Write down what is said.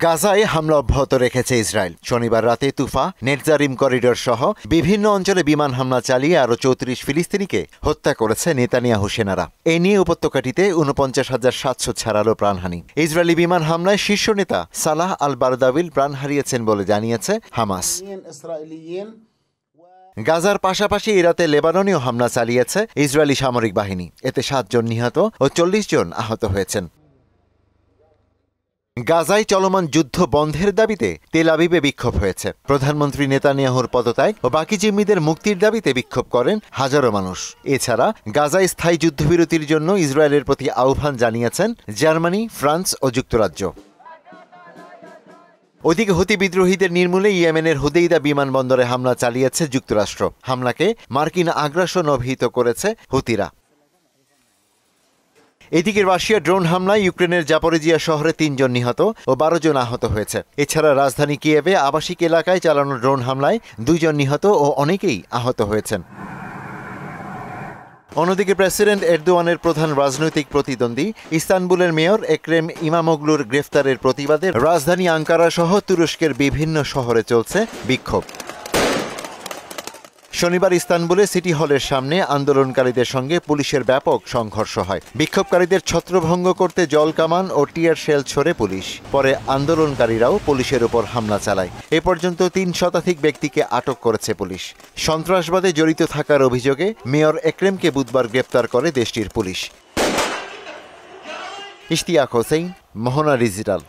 গাজায় হামলা অব্যাহত রেখেছে ইসরায়েল। শনিবার রাতে তুফা, নেটজারিম করিডোর সহ বিভিন্ন অঞ্চলে বিমান হামলা চালিয়ে আরও ৩৪ ফিলিস্তিনিকে হত্যা করেছে নেতানিয়াহু সেনারা। এ নিয়ে উপত্যকাটিতে ৪৯,৭০০ ছাড়ালো প্রাণহানি। ইসরায়েলি বিমান হামলায় শীর্ষ নেতা সালাহ আল বারদাউইল প্রাণ হারিয়েছেন বলে জানিয়েছে হামাস। গাজার পাশাপাশি ইরাতে লেবাননেও হামলা চালিয়েছে ইসরায়েলি সামরিক বাহিনী। এতে ৭ জন নিহত ও ৪০ জন আহত হয়েছেন। গাজায় চলমান যুদ্ধ বন্ধের দাবিতে তেল আবিবে বিক্ষোভ হয়েছে। প্রধানমন্ত্রী নেতানিয়াহুর পদত্যাগ ও বাকি জিম্মিদের মুক্তির দাবিতে বিক্ষোভ করেন হাজারো মানুষ। এছাড়া গাজায় স্থায়ী যুদ্ধবিরতির জন্য ইসরায়েলের প্রতি আহ্বান জানিয়েছেন জার্মানি, ফ্রান্স ও যুক্তরাজ্য। ওদিকে হুতি বিদ্রোহীদের নির্মূলে ইয়েমেনের হুদেইদা বিমানবন্দরে হামলা চালিয়েছে যুক্তরাষ্ট্র। হামলাকে মার্কিন আগ্রাসন অভিহিত করেছে হুতিরা। এদিকে রাশিয়ার ড্রোন হামলায় ইউক্রেনের জাপোরিজিয়া শহরে ৩ জন নিহত ও ১২ জন আহত হয়েছে। এছাড়া রাজধানী কিয়েভে আবাসিক এলাকায় চালানো ড্রোন হামলায় ২ জন নিহত ও অনেকেই আহত হয়েছেন। অন্যদিকে প্রেসিডেন্ট এরদোয়ানের প্রধান রাজনৈতিক প্রতিদ্বন্দ্বী ইস্তানবুলের মেয়র এক্রেম ইমামোগলুর গ্রেফতারের প্রতিবাদে রাজধানী আঙ্কারা সহ তুরস্কের বিভিন্ন শহরে চলছে বিক্ষোভ। শনিবার ইস্তানবুলে সিটি হলের সামনে আন্দোলনকারীদের সঙ্গে পুলিশের ব্যাপক সংঘর্ষ হয়। বিক্ষোভকারীদের ছত্রভঙ্গ করতে জলকামান ও টিয়ার শেল ছোড়ে পুলিশ। পরে আন্দোলনকারীরাও পুলিশের উপর হামলা চালায়। এ পর্যন্ত ৩ শতাধিক ব্যক্তিকে আটক করেছে পুলিশ। সন্ত্রাসবাদে জড়িত থাকার অভিযোগে মেয়র একরেমকে বুধবার গ্রেপ্তার করে দেশটির পুলিশ। ইশতিয়াক হোসেন, মোহনা ডিজিটাল।